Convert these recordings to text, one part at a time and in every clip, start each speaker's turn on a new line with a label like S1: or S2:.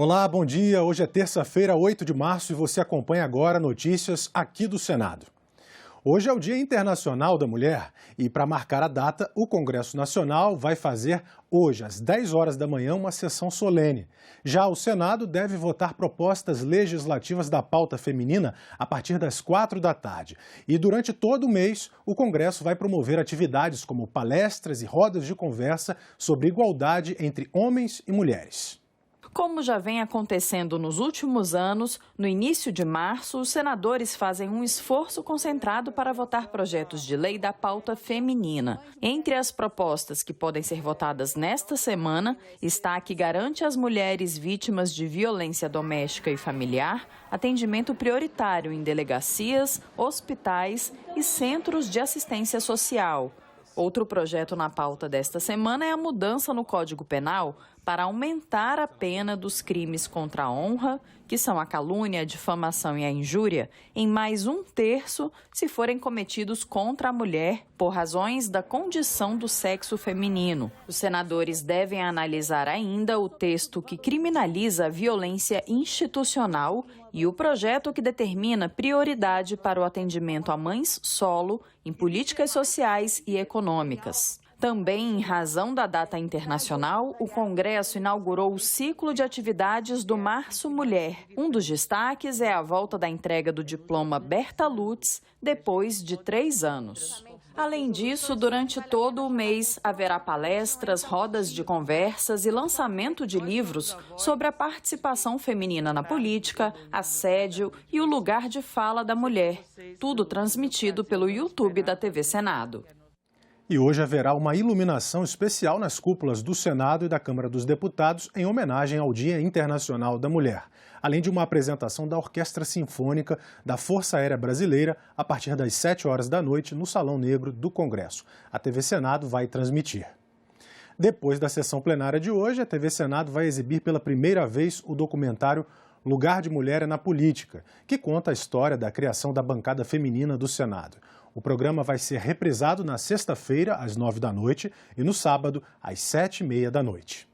S1: Olá, bom dia. Hoje é terça-feira, 8 de março, e você acompanha agora notícias aqui do Senado. Hoje é o Dia Internacional da Mulher e, para marcar a data, o Congresso Nacional vai fazer hoje, às 10 horas da manhã, uma sessão solene. Já o Senado deve votar propostas legislativas da pauta feminina a partir das 4 da tarde. E durante todo o mês, o Congresso vai promover atividades como palestras e rodas de conversa sobre igualdade entre homens e mulheres.
S2: Como já vem acontecendo nos últimos anos, no início de março, os senadores fazem um esforço concentrado para votar projetos de lei da pauta feminina. Entre as propostas que podem ser votadas nesta semana, está a que garante às mulheres vítimas de violência doméstica e familiar atendimento prioritário em delegacias, hospitais e centros de assistência social. Outro projeto na pauta desta semana é a mudança no Código Penal para aumentar a pena dos crimes contra a honra, que são a calúnia, a difamação e a injúria, em mais 1/3 se forem cometidos contra a mulher por razões da condição do sexo feminino. Os senadores devem analisar ainda o texto que criminaliza a violência institucional e o projeto que determina prioridade para o atendimento a mães solo em políticas sociais e econômicas. Também, em razão da data internacional, o Congresso inaugurou o ciclo de atividades do Março Mulher. Um dos destaques é a volta da entrega do diploma Berta Lutz, depois de 3 anos. Além disso, durante todo o mês, haverá palestras, rodas de conversas e lançamento de livros sobre a participação feminina na política, assédio e o lugar de fala da mulher. Tudo transmitido pelo YouTube da TV Senado.
S1: E hoje haverá uma iluminação especial nas cúpulas do Senado e da Câmara dos Deputados em homenagem ao Dia Internacional da Mulher, além de uma apresentação da Orquestra Sinfônica da Força Aérea Brasileira a partir das 7 horas da noite no Salão Negro do Congresso. A TV Senado vai transmitir. Depois da sessão plenária de hoje, a TV Senado vai exibir pela primeira vez o documentário Lugar de Mulher é na Política, que conta a história da criação da bancada feminina do Senado. O programa vai ser reprisado na sexta-feira, às 9 da noite, e no sábado, às 7h30 da noite.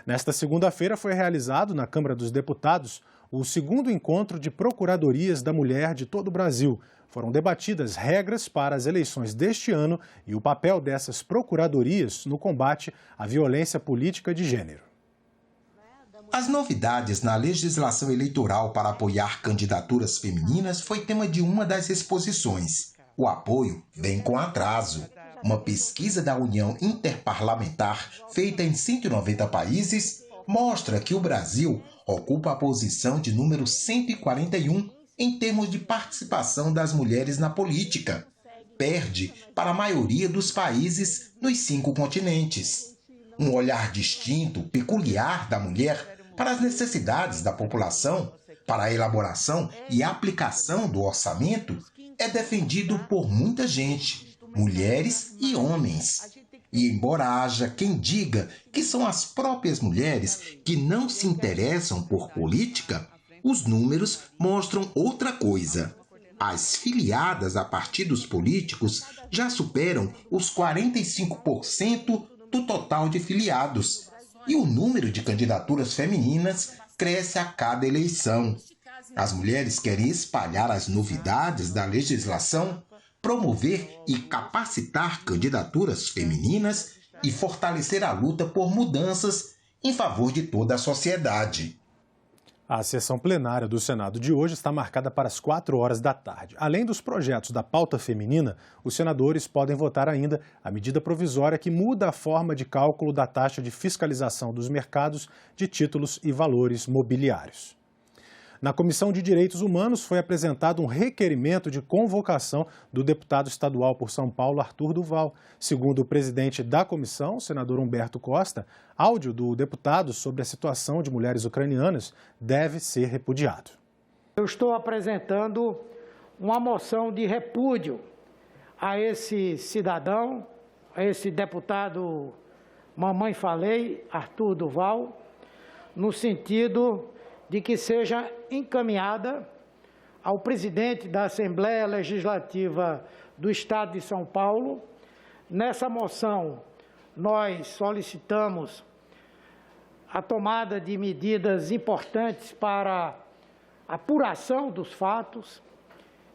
S1: Nesta segunda-feira foi realizado na Câmara dos Deputados o segundo encontro de Procuradorias da Mulher de todo o Brasil. Foram debatidas regras para as eleições deste ano e o papel dessas procuradorias no combate à violência política de gênero.
S3: As novidades na legislação eleitoral para apoiar candidaturas femininas foi tema de uma das exposições. O apoio vem com atraso. Uma pesquisa da União Interparlamentar, feita em 190 países, mostra que o Brasil ocupa a posição de número 141 em termos de participação das mulheres na política. Perde para a maioria dos países nos 5 continentes. Um olhar distinto, peculiar da mulher para as necessidades da população, para a elaboração e aplicação do orçamento, é defendido por muita gente, mulheres e homens. E embora haja quem diga que são as próprias mulheres que não se interessam por política, os números mostram outra coisa. As filiadas a partidos políticos já superam os 45% do total de filiados. E o número de candidaturas femininas cresce a cada eleição. As mulheres querem espalhar as novidades da legislação, promover e capacitar candidaturas femininas e fortalecer a luta por mudanças em favor de toda a sociedade.
S1: A sessão plenária do Senado de hoje está marcada para as 4 horas da tarde. Além dos projetos da pauta feminina, os senadores podem votar ainda a medida provisória que muda a forma de cálculo da taxa de fiscalização dos mercados de títulos e valores mobiliários. Na Comissão de Direitos Humanos foi apresentado um requerimento de convocação do deputado estadual por São Paulo, Arthur Duval. Segundo o presidente da comissão, o senador Humberto Costa, áudio do deputado sobre a situação de mulheres ucranianas deve ser repudiado.
S4: Eu estou apresentando uma moção de repúdio a esse cidadão, a esse deputado Mamãe Falei, Arthur Duval, no sentido de que seja encaminhada ao presidente da Assembleia Legislativa do Estado de São Paulo. Nessa moção, nós solicitamos a tomada de medidas importantes para a apuração dos fatos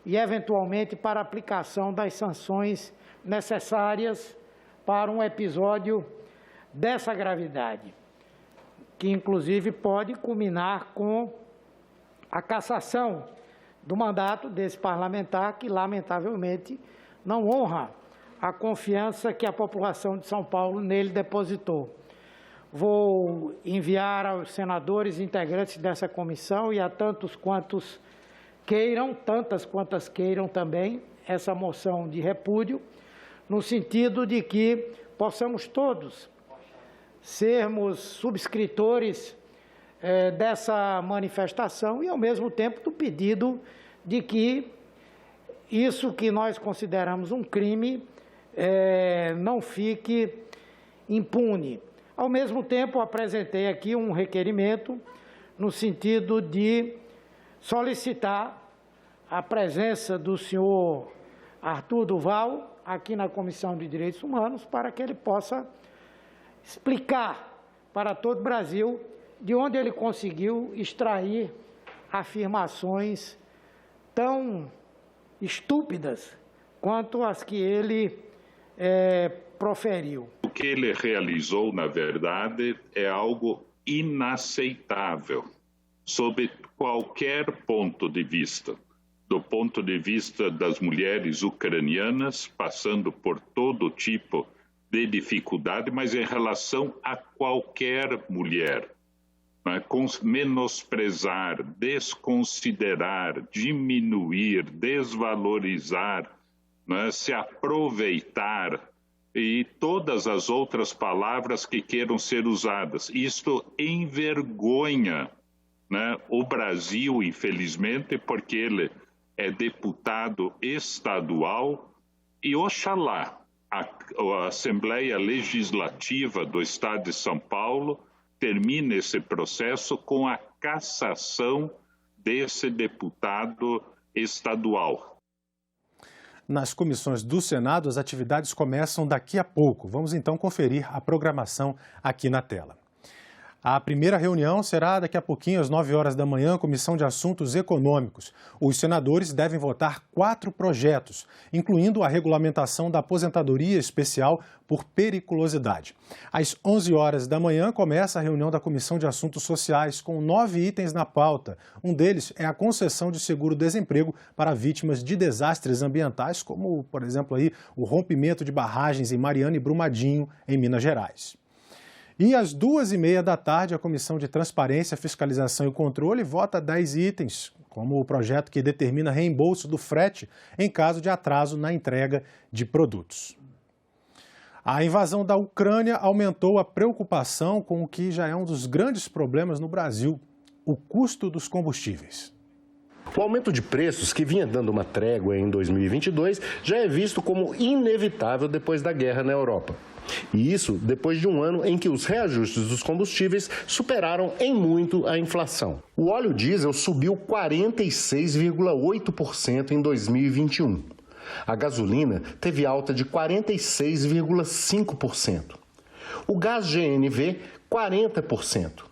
S4: e, eventualmente, para a aplicação das sanções necessárias para um episódio dessa gravidade, que, inclusive, pode culminar com a cassação do mandato desse parlamentar que, lamentavelmente, não honra a confiança que a população de São Paulo nele depositou. Vou enviar aos senadores integrantes dessa comissão e a tantas quantas queiram também, essa moção de repúdio, no sentido de que possamos todos sermos subscritores dessa manifestação e, ao mesmo tempo, do pedido de que isso que nós consideramos um crime não fique impune. Ao mesmo tempo, apresentei aqui um requerimento no sentido de solicitar a presença do senhor Arthur Duval aqui na Comissão de Direitos Humanos para que ele possa explicar para todo o Brasil de onde ele conseguiu extrair afirmações tão estúpidas quanto as que ele proferiu.
S5: O que ele realizou, na verdade, é algo inaceitável, sob qualquer ponto de vista. Do ponto de vista das mulheres ucranianas, passando por todo tipo de dificuldade, mas em relação a qualquer mulher. Menosprezar, desconsiderar, diminuir, desvalorizar, se aproveitar e todas as outras palavras que queiram ser usadas. Isto envergonha o Brasil, infelizmente, porque ele é deputado estadual e, oxalá, a Assembleia Legislativa do Estado de São Paulo termine esse processo com a cassação desse deputado estadual.
S1: Nas comissões do Senado, as atividades começam daqui a pouco. Vamos então conferir a programação aqui na tela. A primeira reunião será daqui a pouquinho, às 9 horas da manhã, Comissão de Assuntos Econômicos. Os senadores devem votar 4 projetos, incluindo a regulamentação da aposentadoria especial por periculosidade. Às 11 horas da manhã começa a reunião da Comissão de Assuntos Sociais, com 9 itens na pauta. Um deles é a concessão de seguro-desemprego para vítimas de desastres ambientais, como, por exemplo, aí, o rompimento de barragens em Mariana e Brumadinho, em Minas Gerais. E às 2h30 da tarde, a Comissão de Transparência, Fiscalização e Controle vota 10 itens, como o projeto que determina reembolso do frete em caso de atraso na entrega de produtos. A invasão da Ucrânia aumentou a preocupação com o que já é um dos grandes problemas no Brasil, o custo dos combustíveis.
S6: O aumento de preços, que vinha dando uma trégua em 2022, já é visto como inevitável depois da guerra na Europa. E isso depois de um ano em que os reajustes dos combustíveis superaram em muito a inflação. O óleo diesel subiu 46,8% em 2021. A gasolina teve alta de 46,5%. O gás GNV, 40%.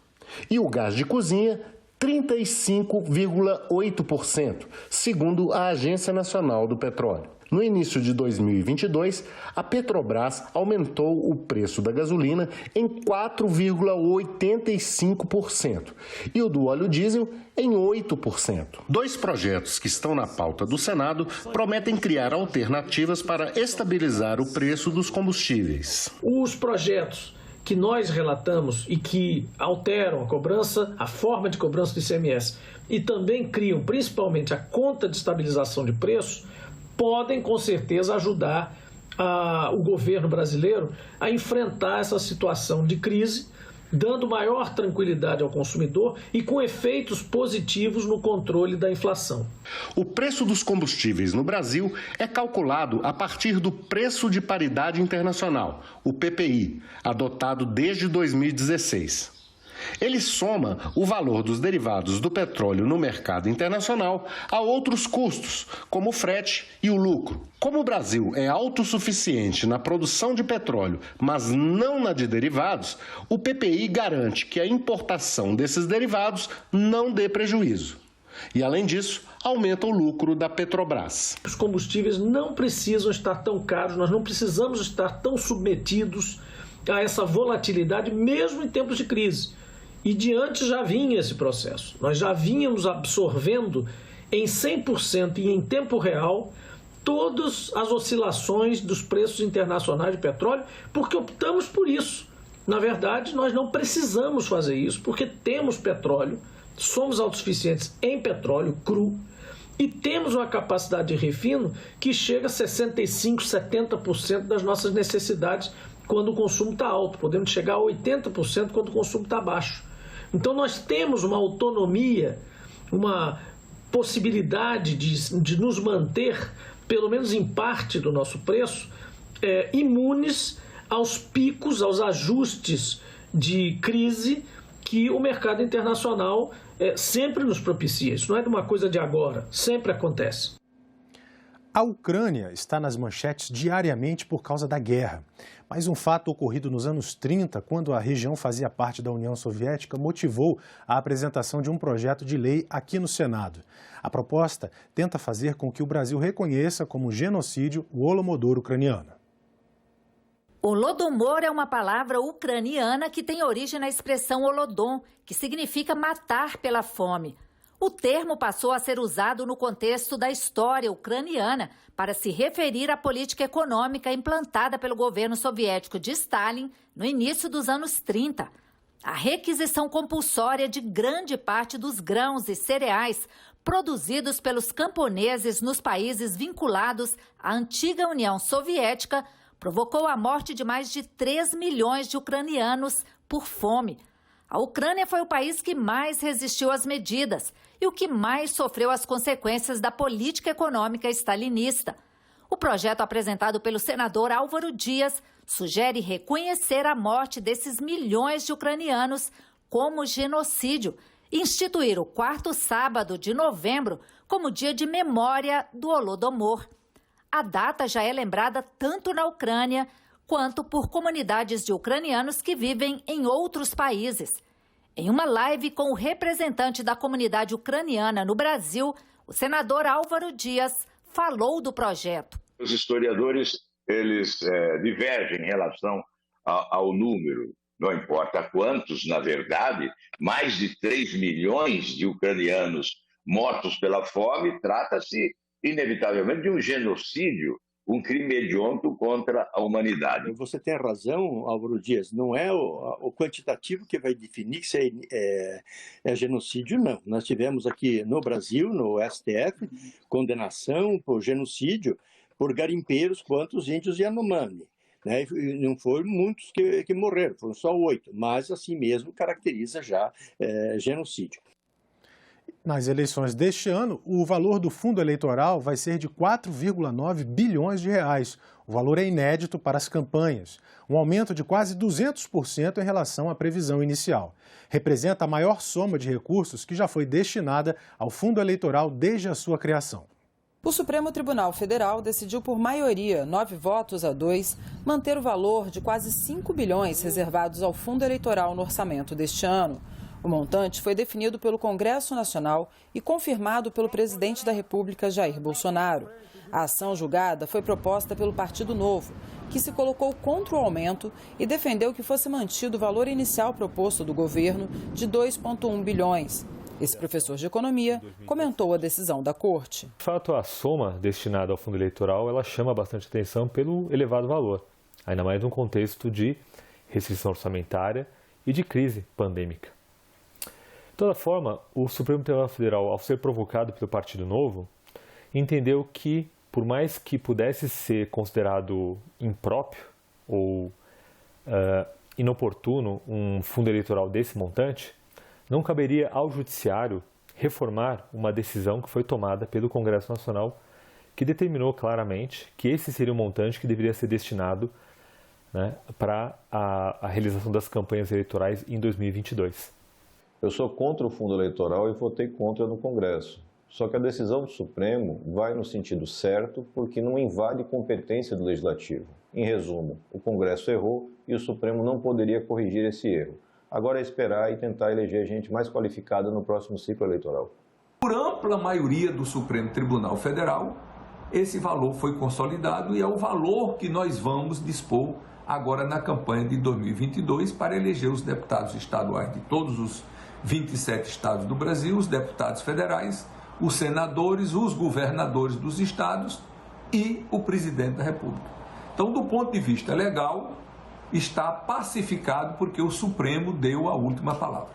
S6: E o gás de cozinha, 35,8%, segundo a Agência Nacional do Petróleo. No início de 2022, a Petrobras aumentou o preço da gasolina em 4,85% e o do óleo diesel em 8%. 2 projetos que estão na pauta do Senado prometem criar alternativas para estabilizar o preço dos combustíveis.
S7: Os projetos que nós relatamos e que alteram a cobrança, a forma de cobrança do ICMS e também criam principalmente a conta de estabilização de preços, podem com certeza ajudar o governo brasileiro a enfrentar essa situação de crise, dando maior tranquilidade ao consumidor e com efeitos positivos no controle da inflação.
S6: O preço dos combustíveis no Brasil é calculado a partir do Preço de Paridade Internacional, o PPI, adotado desde 2016. Ele soma o valor dos derivados do petróleo no mercado internacional a outros custos, como o frete e o lucro. Como o Brasil é autossuficiente na produção de petróleo, mas não na de derivados, o PPI garante que a importação desses derivados não dê prejuízo. E, além disso, aumenta o lucro da Petrobras.
S7: Os combustíveis não precisam estar tão caros, nós não precisamos estar tão submetidos a essa volatilidade, mesmo em tempos de crise. E de antes já vinha esse processo. Nós já vínhamos absorvendo em 100% e em tempo real todas as oscilações dos preços internacionais de petróleo, porque optamos por isso. Na verdade, nós não precisamos fazer isso, porque temos petróleo, somos autossuficientes em petróleo cru e temos uma capacidade de refino que chega a 65%, 70% das nossas necessidades quando o consumo está alto. Podemos chegar a 80% quando o consumo está baixo. Então nós temos uma autonomia, uma possibilidade de nos manter, pelo menos em parte do nosso preço, imunes aos picos, aos ajustes de crise que o mercado internacional sempre nos propicia. Isso não é uma coisa de agora, sempre acontece.
S1: A Ucrânia está nas manchetes diariamente por causa da guerra. Mas um fato ocorrido nos anos 30, quando a região fazia parte da União Soviética, motivou a apresentação de um projeto de lei aqui no Senado. A proposta tenta fazer com que o Brasil reconheça como genocídio o Holodomor ucraniano.
S8: Holodomor é uma palavra ucraniana que tem origem na expressão holodom, que significa matar pela fome. O termo passou a ser usado no contexto da história ucraniana para se referir à política econômica implantada pelo governo soviético de Stalin no início dos anos 30. A requisição compulsória de grande parte dos grãos e cereais produzidos pelos camponeses nos países vinculados à antiga União Soviética provocou a morte de mais de 3 milhões de ucranianos por fome. A Ucrânia foi o país que mais resistiu às medidas e o que mais sofreu as consequências da política econômica stalinista. O projeto apresentado pelo senador Álvaro Dias sugere reconhecer a morte desses milhões de ucranianos como genocídio e instituir o 4º sábado de novembro como dia de memória do Holodomor. A data já é lembrada tanto na Ucrânia quanto por comunidades de ucranianos que vivem em outros países. Em uma live com o representante da comunidade ucraniana no Brasil, o senador Álvaro Dias falou do projeto.
S9: Os historiadores, eles divergem em relação ao número, não importa quantos, na verdade, mais de 3 milhões de ucranianos mortos pela fome, trata-se inevitavelmente de um genocídio, um crime hediondo contra a humanidade.
S10: Você tem razão, Álvaro Dias, não é o quantitativo que vai definir se é genocídio, não. Nós tivemos aqui no Brasil, no STF, condenação por genocídio por garimpeiros quanto os índios Yanomami. Né? Não foram muitos que morreram, foram só 8, mas assim mesmo caracteriza já genocídio.
S1: Nas eleições deste ano, o valor do fundo eleitoral vai ser de 4,9 bilhões de reais. O valor é inédito para as campanhas, um aumento de quase 200% em relação à previsão inicial. Representa a maior soma de recursos que já foi destinada ao fundo eleitoral desde a sua criação.
S11: O Supremo Tribunal Federal decidiu por maioria, 9 votos a 2, manter o valor de quase 5 bilhões reservados ao fundo eleitoral no orçamento deste ano. O montante foi definido pelo Congresso Nacional e confirmado pelo presidente da República, Jair Bolsonaro. A ação julgada foi proposta pelo Partido Novo, que se colocou contra o aumento e defendeu que fosse mantido o valor inicial proposto do governo de 2,1 bilhões. Esse professor de economia comentou a decisão da Corte.
S12: De fato, a soma destinada ao fundo eleitoral ela chama bastante atenção pelo elevado valor, ainda mais num contexto de restrição orçamentária e de crise pandêmica. De toda forma, o Supremo Tribunal Federal, ao ser provocado pelo Partido Novo, entendeu que, por mais que pudesse ser considerado impróprio ou inoportuno um fundo eleitoral desse montante, não caberia ao Judiciário reformar uma decisão que foi tomada pelo Congresso Nacional, que determinou claramente que esse seria o montante que deveria ser destinado né, para a realização das campanhas eleitorais em 2022.
S13: Eu sou contra o fundo eleitoral e votei contra no Congresso. Só que a decisão do Supremo vai no sentido certo porque não invade competência do Legislativo. Em resumo, o Congresso errou e o Supremo não poderia corrigir esse erro. Agora é esperar e tentar eleger gente mais qualificada no próximo ciclo eleitoral.
S14: Por ampla maioria do Supremo Tribunal Federal, esse valor foi consolidado e é o valor que nós vamos dispor agora na campanha de 2022 para eleger os deputados estaduais de todos os 27 estados do Brasil, os deputados federais, os senadores, os governadores dos estados e o presidente da República. Então, do ponto de vista legal, está pacificado porque o Supremo deu a última palavra.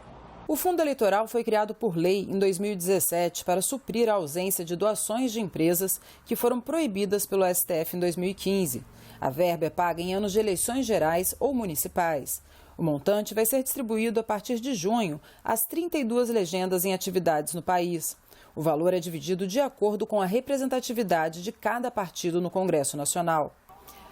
S11: O fundo eleitoral foi criado por lei em 2017 para suprir a ausência de doações de empresas que foram proibidas pelo STF em 2015. A verba é paga em anos de eleições gerais ou municipais. O montante vai ser distribuído a partir de junho às 32 legendas em atividades no país. O valor é dividido de acordo com a representatividade de cada partido no Congresso Nacional.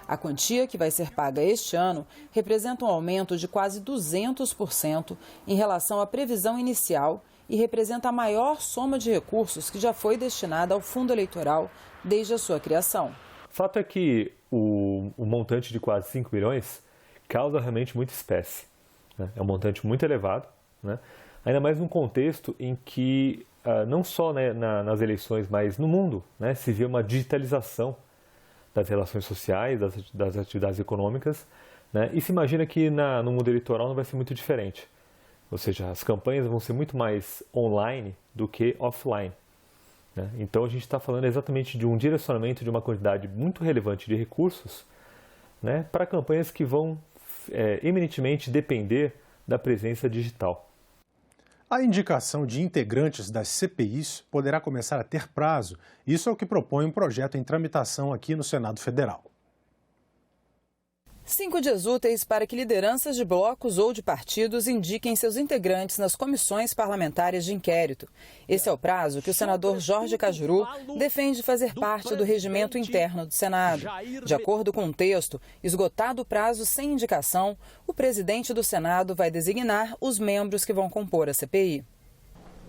S11: A quantia que vai ser paga este ano representa um aumento de quase 200% em relação à previsão inicial e representa a maior soma de recursos que já foi destinada ao fundo eleitoral desde a sua criação.
S12: O fato é que o montante de quase 5 bilhões causa realmente muita espécie, né? É um montante muito elevado, né? Ainda mais num contexto em que, não só, né, nas eleições, mas no mundo, né, se vê uma digitalização das relações sociais, das atividades econômicas, né? E se imagina que no mundo eleitoral não vai ser muito diferente. Ou seja, as campanhas vão ser muito mais online do que offline, né? Então a gente está falando exatamente de um direcionamento de uma quantidade muito relevante de recursos, né, para campanhas que vão eminentemente depender da presença digital.
S1: A indicação de integrantes das CPIs poderá começar a ter prazo. Isso é o que propõe um projeto em tramitação aqui no Senado Federal.
S11: 5 dias úteis para que lideranças de blocos ou de partidos indiquem seus integrantes nas comissões parlamentares de inquérito. Esse é o prazo que o senador Jorge Cajuru defende fazer parte do regimento interno do Senado. De acordo com o texto, esgotado o prazo sem indicação, o presidente do Senado vai designar os membros que vão compor a CPI.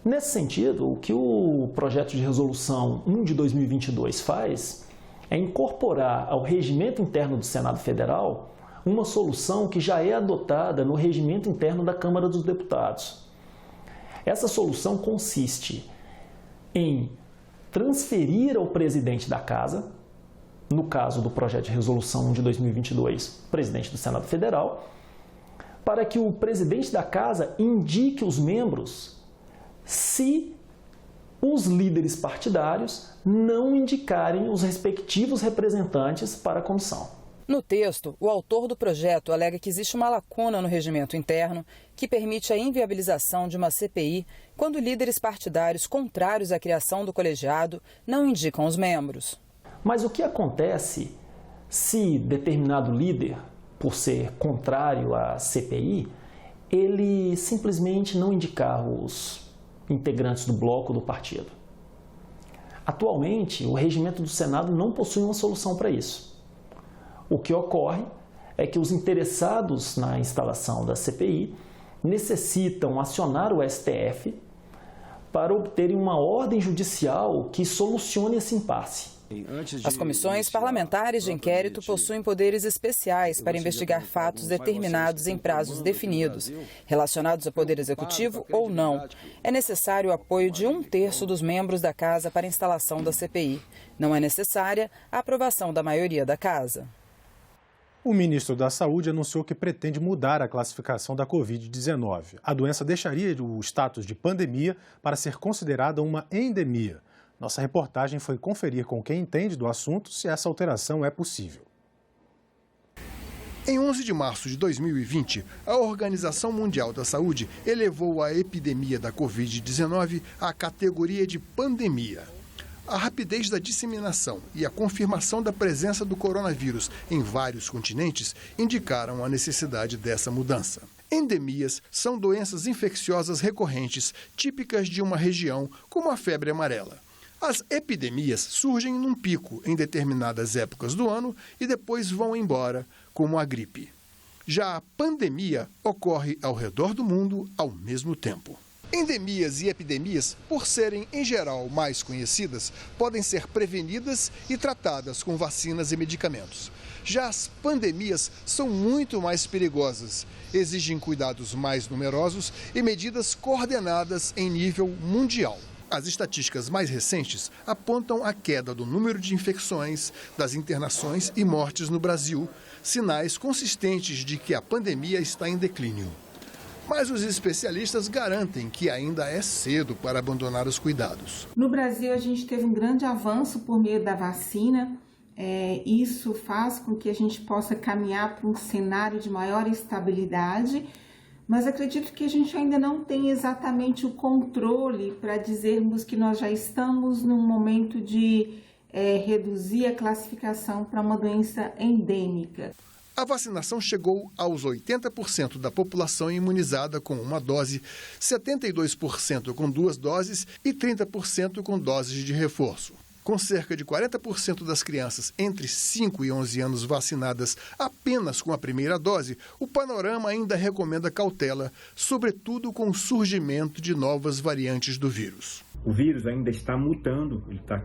S15: Nesse sentido, o que o projeto de resolução 1 de 2022 faz é incorporar ao regimento interno do Senado Federal uma solução que já é adotada no regimento interno da Câmara dos Deputados. Essa solução consiste em transferir ao presidente da Casa, no caso do projeto de resolução 1 de 2022, presidente do Senado Federal, para que o presidente da Casa indique os membros se os líderes partidários não indicarem os respectivos representantes para a comissão.
S11: No texto, o autor do projeto alega que existe uma lacuna no regimento interno que permite a inviabilização de uma CPI quando líderes partidários contrários à criação do colegiado não indicam os membros.
S15: Mas o que acontece se determinado líder, por ser contrário à CPI, ele simplesmente não indicar os integrantes do bloco do partido? Atualmente, o regimento do Senado não possui uma solução para isso. O que ocorre é que os interessados na instalação da CPI necessitam acionar o STF para obterem uma ordem judicial que solucione esse impasse.
S11: As comissões parlamentares de inquérito possuem poderes especiais para investigar fatos determinados em prazos definidos, relacionados ao Poder Executivo ou não. É necessário o apoio de 1/3 dos membros da Casa para a instalação da CPI. Não é necessária a aprovação da maioria da Casa.
S1: O ministro da Saúde anunciou que pretende mudar a classificação da Covid-19. A doença deixaria o status de pandemia para ser considerada uma endemia. Nossa reportagem foi conferir com quem entende do assunto se essa alteração é possível.
S16: Em 11 de março de 2020, a Organização Mundial da Saúde elevou a epidemia da Covid-19 à categoria de pandemia. A rapidez da disseminação e a confirmação da presença do coronavírus em vários continentes indicaram a necessidade dessa mudança. Endemias são doenças infecciosas recorrentes típicas de uma região, como a febre amarela. As epidemias surgem num pico em determinadas épocas do ano e depois vão embora, como a gripe. Já a pandemia ocorre ao redor do mundo ao mesmo tempo. Endemias e epidemias, por serem em geral mais conhecidas, podem ser prevenidas e tratadas com vacinas e medicamentos. Já as pandemias são muito mais perigosas, exigem cuidados mais numerosos e medidas coordenadas em nível mundial. As estatísticas mais recentes apontam a queda do número de infecções, das internações e mortes no Brasil, sinais consistentes de que a pandemia está em declínio. Mas os especialistas garantem que ainda é cedo para abandonar os cuidados.
S17: No Brasil, a gente teve um grande avanço por meio da vacina. Isso faz com que a gente possa caminhar para um cenário de maior estabilidade, mas acredito que a gente ainda não tem exatamente o controle para dizermos que nós já estamos num momento de reduzir a classificação para uma doença endêmica.
S16: A vacinação chegou aos 80% da população imunizada com uma dose, 72% com 2 doses e 30% com doses de reforço. Com cerca de 40% das crianças entre 5 e 11 anos vacinadas apenas com a primeira dose, o panorama ainda recomenda cautela, sobretudo com o surgimento de novas variantes do vírus.
S18: O vírus ainda está mutando, ele está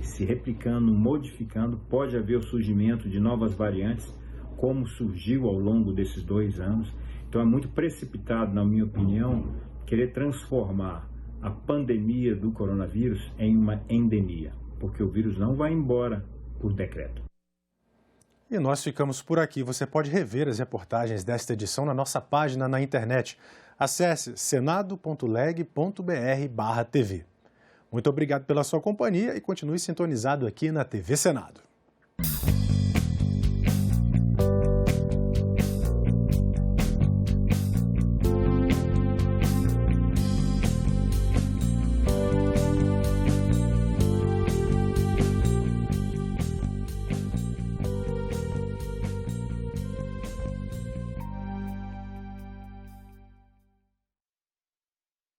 S18: se replicando, modificando, pode haver o surgimento de novas variantes, como surgiu ao longo desses 2 anos. Então é muito precipitado, na minha opinião, querer transformar a pandemia do coronavírus em uma endemia, porque o vírus não vai embora por decreto.
S1: E nós ficamos por aqui. Você pode rever as reportagens desta edição na nossa página na internet. Acesse senado.leg.br/TV. Muito obrigado pela sua companhia e continue sintonizado aqui na TV Senado.